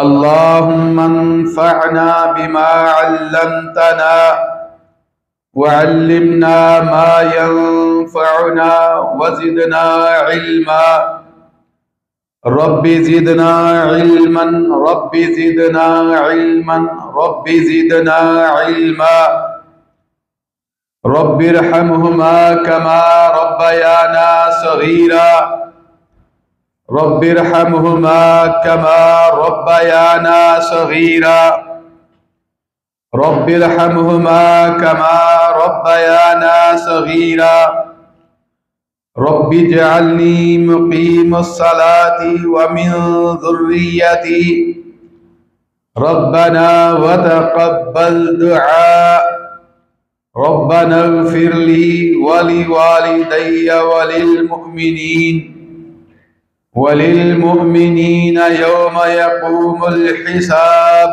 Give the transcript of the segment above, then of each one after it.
अल्लाहुम्मा अन्फ़अना बिमा अल्लमतना वअल्लिमना मा यंफ़अुना वज़िदना इल्मा। Rabbi ज़िदना इल्मन rabbi ज़िदना इल्मन rabbi ज़िदना इल्मा। रब्बिरहमहुमा कमा रब्बयाना सगीरा। रब्बिरहमहुमा कमा रब्बयाना सगीरा। रब्बिरहमहुमा कमा रब्बयाना सगीरा। रब्बिजअलनी मुक़ीमस्सलाति व मिन ज़ुर्रिय्यती रब्बना व तक़ब्बल दुआ। रब्बना इग़फ़िरली व लिवालिदैया वलिलमुअ्मिनीन यौम यक़ूमुल हिसाब।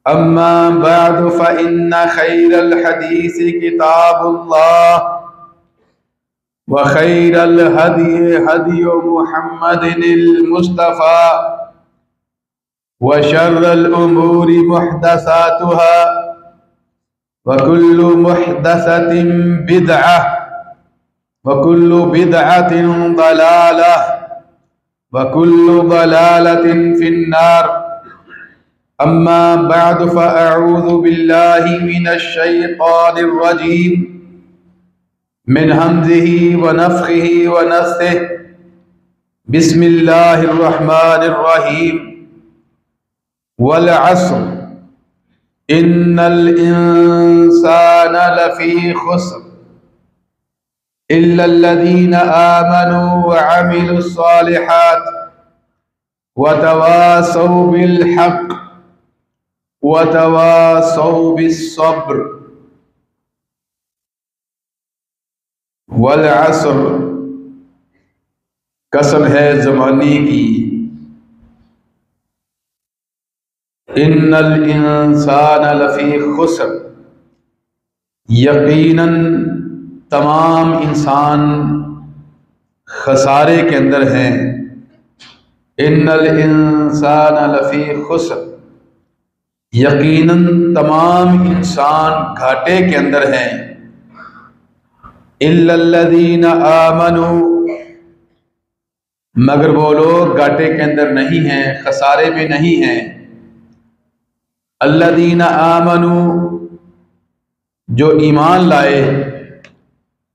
अम्मा बअद फ़इन्न खैरल हदीस किताबुल्लाह व खैरल हदी हदी मुहम्मदिनिल मुस्तफ़ा व शर्रल उमूरि मुहदसातुहा व कुल्लु मुहदसतिन बिदअह व कुल्लु बिदअतिन दलालह व कुल्लु दलालतिन फिन्नार। अम्मा बअद फ़अऊज़ु बिल्लाहि मिनश शैतानिर रजीम मिन हम्ज़िही व नफ़्ख़िही व नफ़्सिही। बिस्मिल्लाहिर रहमानिर रहीम। वल अस्र इन्नल इंसाना लफ़ी खुस्र इल्लल्लज़ीना आमनू व अमिलुस्सालिहात व तवासौ बिल हक़्क़ व तवासौ बिस्सब्र। वल अस्र, कसम है ज़माने की। इन्नल इंसाना लफ़ी खुस्र, यकीनन तमाम इंसान खसारे के अंदर हैं। इन्नल इंसाना लफ़ी खुस्र, यकीनन तमाम इंसान घाटे के अंदर हैं। इल्लल्लज़ीना आमनू, मगर वो लोग घाटे के अंदर नहीं हैं, खसारे में नहीं हैं। अल्लज़ीना आमनू, जो ईमान लाए,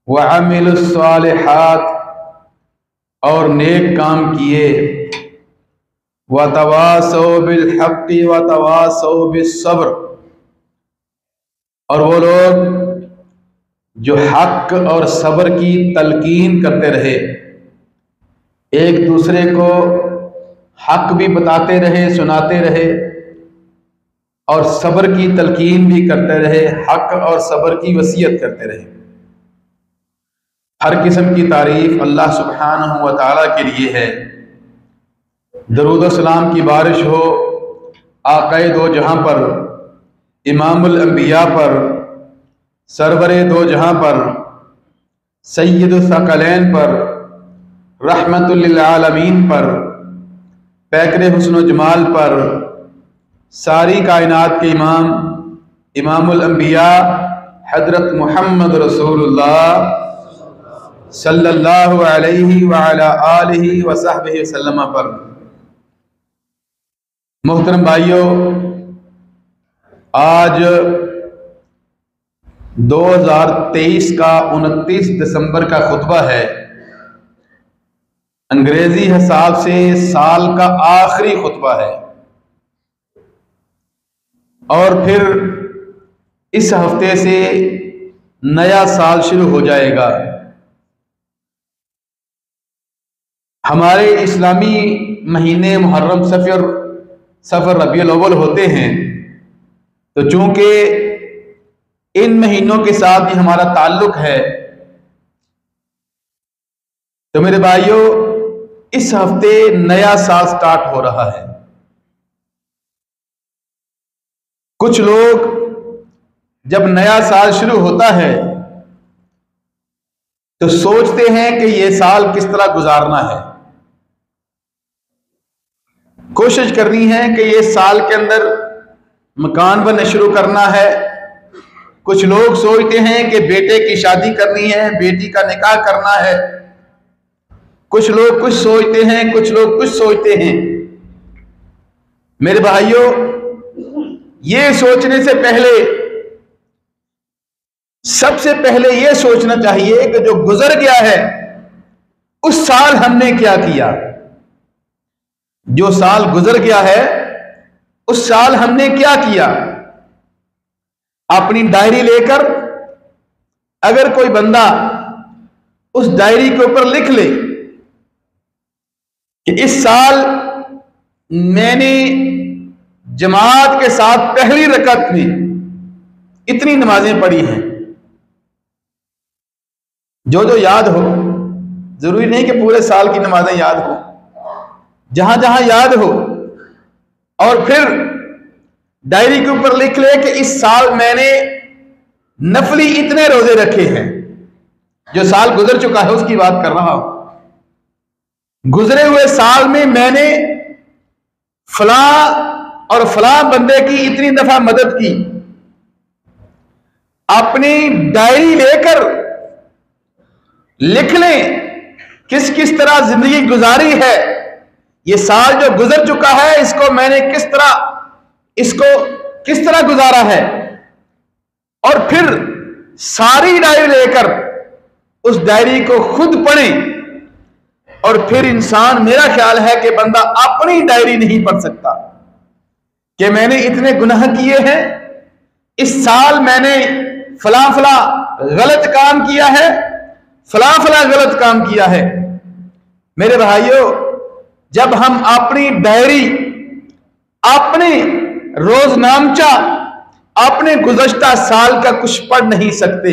व अमिलुस्सालिहात, और नेक काम किए, व तवासौ बिल हक़्क़ि व तवासौ बिस्सब्र, और वो लोग जो हक और सब्र की तलकीन करते रहे, एक दूसरे को हक भी बताते रहे, सुनाते रहे, और सब्र की तलकीन भी करते रहे, हक और सब्र की वसीयत करते रहे। हर किस्म की तारीफ अल्लाह सुब्हानहू व तआला के लिए है। दरूद व सलाम की बारिश हो आक़ाए दो जहां पर, इमामुल अंबिया पर, सरवरे दो जहां पर, सय्यदुस सकलैन पर, रहमतुल लिल आलमीन पर, पैकरे हुस्न व जमाल पर, सारी कायनात के इमाम इमामुल अंबिया हज़रत मुहम्मद रसूलुल्लाह सल्लल्लाहु अलैहि व अला आलिहि व सहबिहि वसल्लम पर। मोहतरम भाइयों, आज 2023 का 29 दिसंबर का खुतबा है। अंग्रेजी हिसाब से साल का आखिरी खुतबा है, और फिर इस हफ्ते से नया साल शुरू हो जाएगा। हमारे इस्लामी महीने मुहर्रम, सफ़र, रबीउल अव्वल होते हैं, तो चूंकि इन महीनों के साथ भी हमारा ताल्लुक है, तो मेरे भाइयों, इस हफ्ते नया साल स्टार्ट हो रहा है। कुछ लोग जब नया साल शुरू होता है तो सोचते हैं कि यह साल किस तरह गुजारना है। कोशिश करनी है कि ये साल के अंदर मकान बनना शुरू करना है। कुछ लोग सोचते हैं कि बेटे की शादी करनी है, बेटी का निकाह करना है। कुछ लोग कुछ सोचते हैं, कुछ लोग कुछ सोचते हैं। मेरे भाइयों, ये सोचने से पहले सबसे पहले ये सोचना चाहिए कि जो गुजर गया है उस साल हमने क्या किया। जो साल गुजर गया है उस साल हमने क्या किया। अपनी डायरी लेकर अगर कोई बंदा उस डायरी के ऊपर लिख ले कि इस साल मैंने जमात के साथ पहली रकअत में इतनी नमाजें पढ़ी हैं, जो जो याद हो, जरूरी नहीं कि पूरे साल की नमाजें याद हो, जहां जहां याद हो, और फिर डायरी के ऊपर लिख ले कि इस साल मैंने नफली इतने रोजे रखे हैं। जो साल गुजर चुका है उसकी बात कर रहा हूं। गुजरे हुए साल में मैंने फला और फला बंदे की इतनी दफा मदद की। अपनी डायरी लेकर लिख लें किस किस तरह जिंदगी गुजारी है। ये साल जो गुजर चुका है इसको मैंने किस तरह गुजारा है, और फिर सारी डायरी लेकर उस डायरी को खुद पढ़ें। और फिर इंसान, मेरा ख्याल है कि बंदा अपनी डायरी नहीं पढ़ सकता कि मैंने इतने गुनाह किए हैं, इस साल मैंने फला फला गलत काम किया है, फला फला गलत काम किया है। मेरे भाइयों, जब हम अपनी डायरी, अपने रोजनामचा, अपने गुज़श्ता साल का कुछ पढ़ नहीं सकते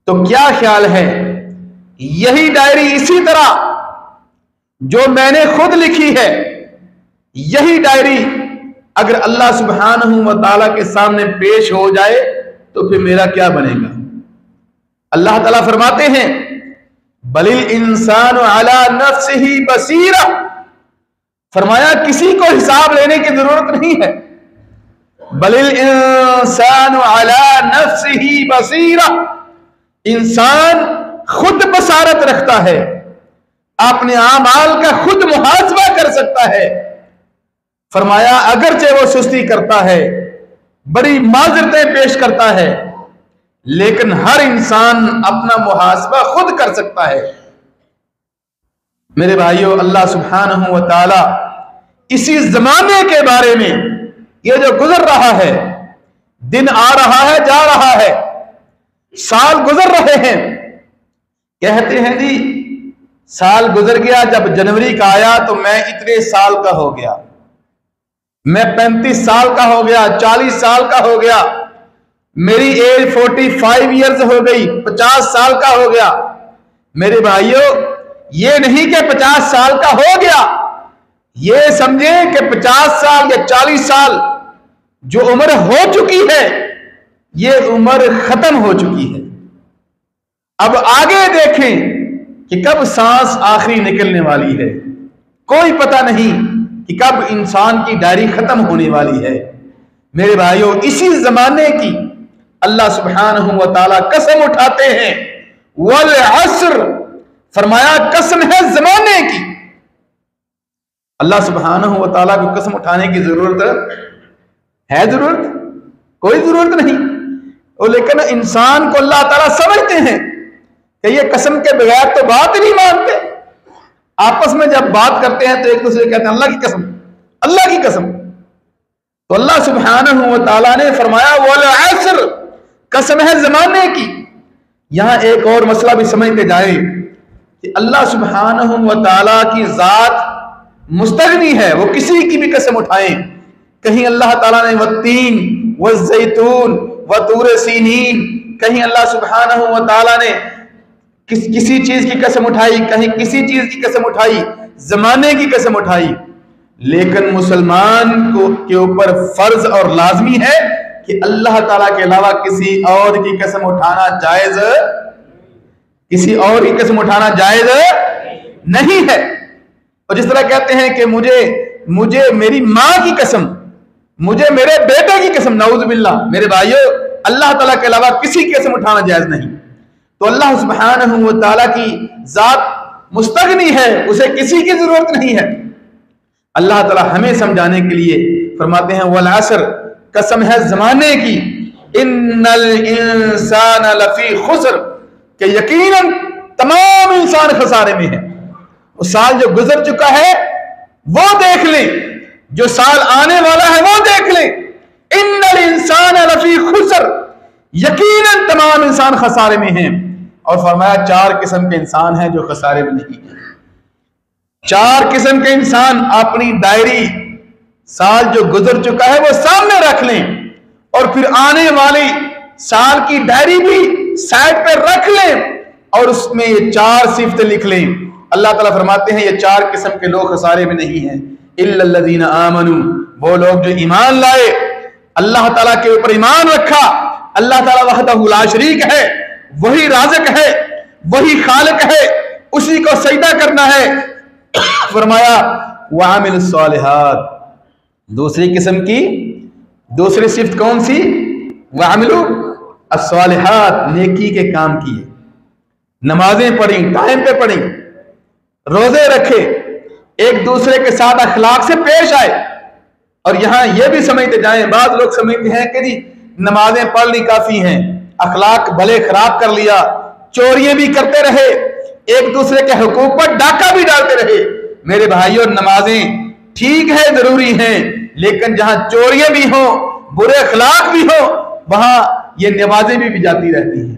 तो क्या ख्याल है यही डायरी इसी तरह जो मैंने खुद लिखी है, यही डायरी अगर अल्लाह सुब्हानहू व तआला के सामने पेश हो जाए तो फिर मेरा क्या बनेगा। अल्लाह ताला फरमाते हैं, बलिल इंसानु अला नफ्सिही बसीरा। फरमाया किसी को हिसाब लेने की जरूरत नहीं है। बलिल इंसानु अला नफ्सिही बसीरा, इंसान खुद बसारत रखता है, अपने आमाल का खुद मुहासबा कर सकता है। फरमाया अगरचे वो सुस्ती करता है, बड़ी माजरतें पेश करता है, लेकिन हर इंसान अपना मुहासबा खुद कर सकता है। मेरे भाइयों, अल्लाह सुब्हानहू व तआला इसी जमाने के बारे में, ये जो गुजर रहा है, दिन आ रहा है जा रहा है, साल गुजर रहे हैं, कहते हैं जी साल गुजर गया, जब जनवरी का आया तो मैं इतने साल का हो गया, मैं 35 साल का हो गया, 40 साल का हो गया, मेरी एज 45 ईयर्स हो गई, 50 साल का हो गया। मेरे भाइयों, ये नहीं कि 50 साल का हो गया, ये समझे कि 50 साल या 40 साल जो उम्र हो चुकी है, ये उम्र खत्म हो चुकी है। अब आगे देखें कि कब सांस आखिरी निकलने वाली है, कोई पता नहीं कि कब इंसान की डायरी खत्म होने वाली है। मेरे भाइयों, इसी जमाने की अल्लाह सुब्हानहू व तआला कसम उठाते हैं, वल अस्र, फरमाया कसम है जमाने की। अल्लाह सुब्हानहू व तआला को कसम उठाने की जरूरत है? जरूरत कोई जरूरत नहीं। और लेकिन इंसान को अल्लाह ताला समझते हैं कि ये कसम के बगैर तो बात ही नहीं मानते। आपस में जब बात करते हैं तो एक दूसरे कहते हैं अल्लाह की कसम, अल्लाह की कसम। तो अल्लाह सुब्हानहू व तआला ने फरमाया वल अस्र, कसम है जमाने की। यहां एक और मसला भी समझते जाए कि अल्लाह सुब्हानहू व तआला की जात मुस्तगनी है, वो किसी की भी कसम उठाएं। कहीं अल्लाह ताला ने वत्तीन वज़्ज़ैतून वतूर सीनीन, कहीं अल्लाह सुब्हानहू व तआला ने किसी चीज की कसम उठाई, कहीं किसी चीज की कसम उठाई, जमाने की कसम उठाई। लेकिन मुसलमान के ऊपर फर्ज और लाजमी है कि अल्लाह ताला के अलावा किसी और की कसम उठाना जायज, किसी और की कसम उठाना जायज नहीं है। और जिस तरह कहते हैं कि मुझे मुझे मेरी माँ की कसम, मुझे मेरे बेटे की कसम, नाउज़ बिल्लाह। मेरे भाइयों, अल्लाह ताला के अलावा किसी की कसम उठाना जायज नहीं। तो अल्लाह सुब्हानहू व तआला की जात मुस्तगनी है, उसे किसी की जरूरत नहीं है। अल्लाह ताला हमें समझाने के लिए फरमाते हैं वल असर, कसम है जमाने की, इन्नल इंसान लफी खुसर, कि यकीनन तमाम इंसान खसारे में है। वो साल जो गुजर चुका है वो देख लें, जो साल आने वाला है वो देख लें। इन्नल इंसान लफी खुसर, यकीनन तमाम इंसान खसारे में हैं। और फरमाया 4 किस्म के इंसान हैं जो खसारे में नहीं है। 4 किस्म के इंसान अपनी डायरी, साल जो गुजर चुका है वो सामने रख लें और फिर आने वाली साल की डायरी भी साइड पे रख लें और उसमें ये 4 सिफतें लिख लें। अल्लाह ताला फरमाते हैं ये 4 किस्म के लोग खसारे में नहीं हैं। इल्लल्लज़ीना आमनू, वो लोग जो ईमान लाए, अल्लाह ताला के ऊपर ईमान रखा। अल्लाह ताला वहदहू ला शरीक है, वही राज़िक है, वही खालिक है, उसी को सजदा करना है। फरमाया वअमिलुस सालिहात, दूसरी किस्म की दूसरी सिफ्त कौन सी? वअमिलु अस्सालिहात, नेकी के काम किए, नमाजें पढ़ी, टाइम पे पढ़ी, रोजे रखे, एक दूसरे के साथ अखलाक से पेश आए। और यहां यह भी समझते जाएं, बाद लोग समझते हैं कि जी नमाजें पढ़ ली काफी हैं, अखलाक भले खराब कर लिया, चोरियां भी करते रहे, एक दूसरे के हुकूक पर डाका भी डालते रहे। मेरे भाइयों, नमाजें ठीक है, जरूरी हैं, लेकिन जहां चोरियां भी हो, बुरे अखलाक भी हो, वहां ये नमाजें भी जाती रहती हैं।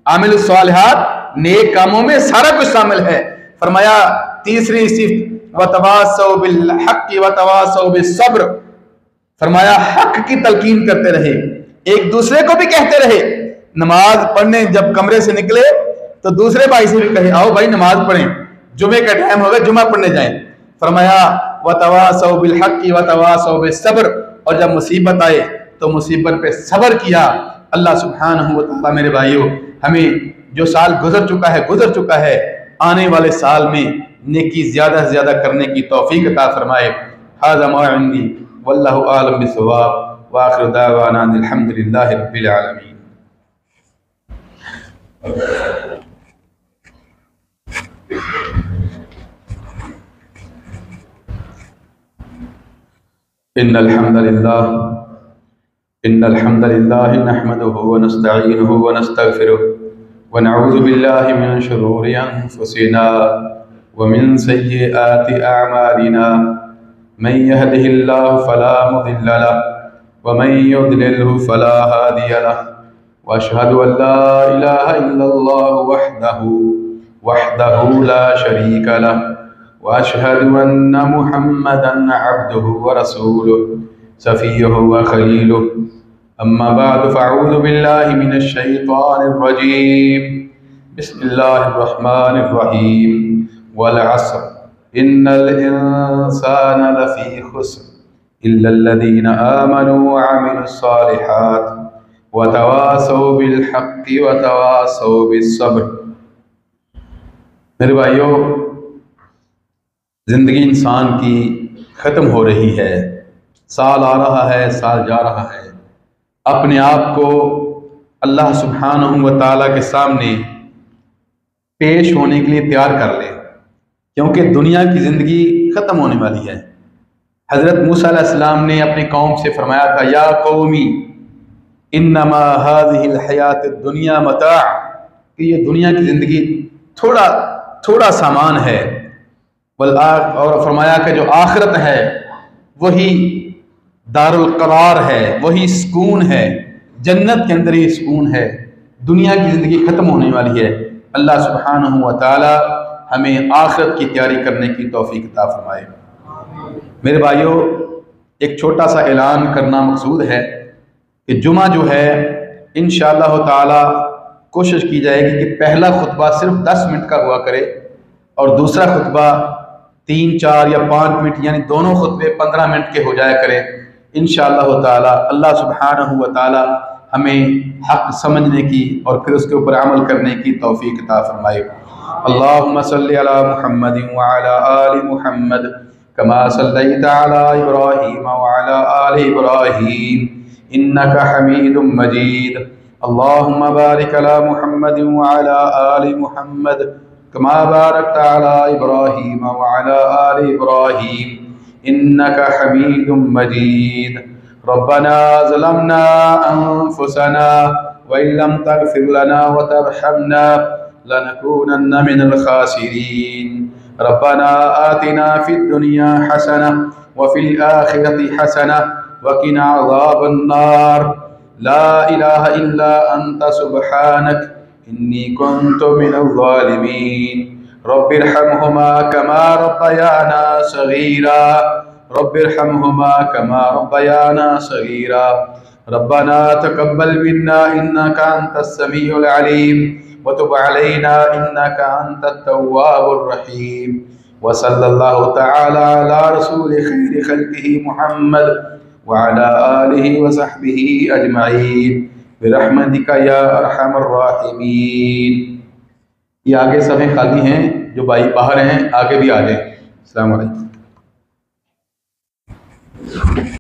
आमिलुस सालिहात, नेक कामों में सारा कुछ शामिल है। फरमाया तीसरी सिफ्त वतवासौ बिल हक़्क़ि वतवासौ बिस सब्र, फरमाया हक की तलकीन करते रहे, एक दूसरे को भी कहते रहे। नमाज पढ़ने जब कमरे से निकले तो दूसरे भाई से भी कहे आओ भाई नमाज पढ़ें, जुमे का टाइम होगा, जुमा पढ़ने जाएं। फरमाया वतवासौ बिल हक़्क़ि वतवासौ बिस सब्र, और जब मुसीबत आए तो मुसीबत पे सब्र किया। अल्लाह सुब्हानहू व तआला मेरे भाइयों हमें जो साल गुजर चुका है, आने वाले साल में नेकी ज्यादा से ज्यादा करने की तौफीक अता फरमाए। हाज़ा मा इंदी वल्लाहु आलम बिस्सवाब व आखिरु दावाना अल्हम्दुलिल्लाहि रब्बिल आलमीन। इन्नल हम्दुलिल्लाह नहमदुहु व नस्तईनुहु व नस्तगफिरुहु व नऊज़ु बिल्लाहि मिन शुरूरि अनफुसिना व मिन सय्यिआति अअमालिना। मन यहदिहिल्लाहु फला मुदिल्ल लहु व मन युद्लिल्हु फला हादिय लहु व अशहदु अन ला इलाहा इल्लल्लाह वहदहु ला शरीका लहु व अशहदु अन्ना मुहम्मदन अब्दुहु व रसूलुहु सफ़ीयुहु व खलीलुहु। अम्मा बाद फ़अऊज़ु बिल्लाहि मिनश शैतानिर रजीम। बिस्मिल्लाहिर रहमानिर रहीम। वल अस्र इन्नल इंसाना लफ़ी खुस्र इल्लल्लज़ीना आमनू व अमिलुस सालिहात व तवासौ बिल हक़्क़ि व तवासौ बिस सब्र। मेरे भाइयों, जिंदगी इंसान की ख़त्म हो रही है, साल आ रहा है, साल जा रहा है। अपने आप को अल्लाह सुब्हानहू व तआला के सामने पेश होने के लिए तैयार कर ले, क्योंकि दुनिया की ज़िंदगी ख़त्म होने वाली है। हज़रत मूसा अलैहिस्सलाम ने अपनी कौम से फरमाया था, या कौमी इन्नमा हाज़िहिल हयातुद दुनिया मता', कि ये दुनिया की ज़िंदगी थोड़ा सामान है। और फरमाया कि जो आखिरत है वही दारुल करार है, वही सुकून है, जन्नत के अंदर ही सुकून है। दुनिया की ज़िंदगी ख़त्म होने वाली है। अल्लाह सुब्हानहू व तआला हमें आखिरत की तैयारी करने की तौफीक अता फरमाए। मेरे भाइयों, एक छोटा सा ऐलान करना मकसूद है कि जुमा जो है इंशाअल्लाह ताला कोशिश की जाएगी कि पहला खुतबा सिर्फ 10 मिनट का हुआ करे और दूसरा खुतबा 3, 4 या 5 मिनट, यानी दोनों खुतबे 15 मिनट के हो जाया करें। इंशाअल्लाह ताला अल्लाह सुब्हानहू व तआला हमें हक़ समझने की और फिर उसके ऊपर अमल करने की तौफीक अता फरमाए। अल्लाहुम्मा सल्लि अला मुहम्मदिन व अला आलि मुहम्मद कमा सल्लैता अला इब्राहीम व अला आलि इब्राहीम इन्नका हमीदुम मजीद। अल्लाहुम्मा बारिक अला मुहम्मद व अला आलि मुहम्मद कमा बारकता अला इब्राहीम व अला आलि इब्राहीम इन्नका हमीदुम मजीद। रब्बना ज़लमना अनफुसना व इन लम तग़फिर लना व तरहमना लनकूनन्न मिनल खासिरीन। रब्बना आतिना फिद दुनिया हसना व फिल आखिरति हसना व क़िना अज़ाबन नार। ला इलाहा इल्ला अंता सुब्हानक इन्नी कुन्तु मिनज़ ज़ालिमीन। रब्बिरहमहुमा कमा रब्बयाना सगीरा। रब्बिरहमहुमा कमा रब्बयाना सगीरा। रब्बना तक़ब्बल मिन्ना इन्नका अंतस समीउल अलीम व तुब अलैना इन्नका अंतत तव्वाबुर रहीम। व सल्लल्लाहु तआला अला रसूल खैर खल्क़िही मुहम्मद व अला आलिहि व सहबिही अजमईन बिरहमतिका या अरहमर राहिमीन। ये आगे सभी खाली हैं, जो भाई बाहर हैं आगे भी आ जाएं। अस्सलाम वालेकुम।